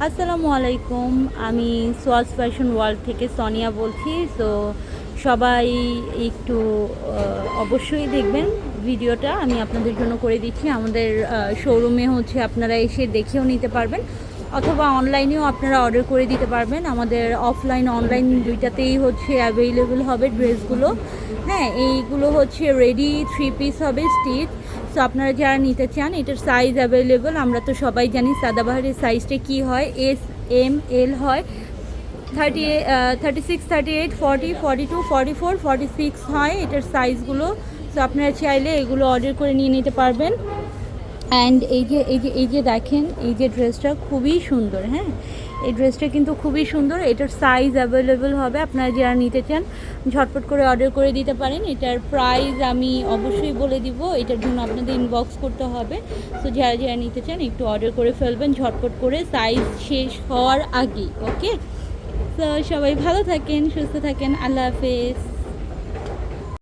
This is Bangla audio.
আসসালামু আলাইকুম। আমি সোয়াস ফ্যাশন ওয়ার্ল্ড থেকে সোনিয়া বলছি। তো সবাই একটু অবশ্যই দেখবেন ভিডিওটা, আমি আপনাদের জন্য করে দিচ্ছি। আমাদের শোরুমে হচ্ছে আপনারা এসে দেখেও নিতে পারবেন, অথবা অনলাইনেও আপনারা অর্ডার করে দিতে পারবেন। আমাদের অফলাইন অনলাইন দুইটাতেই হচ্ছে অ্যাভেলেবেল হবে ড্রেসগুলো। হ্যাঁ, এইগুলো হচ্ছে রেডি 3 পিস হবে স্টিচ। সো আপনারা যারা নিতে চান, এটার সাইজ অ্যাভেলেবেল। আমরা তো সবাই জানি সাদাবাহারের সাইজটা কী হয়, এস এম এল হয়, 36, 38, 40, 42, 44, 46 হয় এটার সাইজগুলো। সো আপনারা চাইলে এগুলো অর্ডার করে নিয়ে নিতে পারবেন। অ্যান্ড এই যে দেখেন, এই যে ড্রেসটা খুবই সুন্দর। হ্যাঁ, এই ড্রেসটা কিন্তু খুবই সুন্দর। এটার সাইজ অ্যাভেলেবেল হবে, আপনারা যারা নিতে চান ঝটপট করে অর্ডার করে দিতে পারেন। এটার প্রাইস আমি অবশ্যই বলে দিব, এটার জন্য আপনাদের ইনবক্স করতে হবে। তো যারা যারা নিতে চান একটু অর্ডার করে ফেলবেন ঝটপট করে, সাইজ শেষ হওয়ার আগেই। ওকে, তো সবাই ভালো থাকেন, সুস্থ থাকেন, আল্লাহ হাফেজ।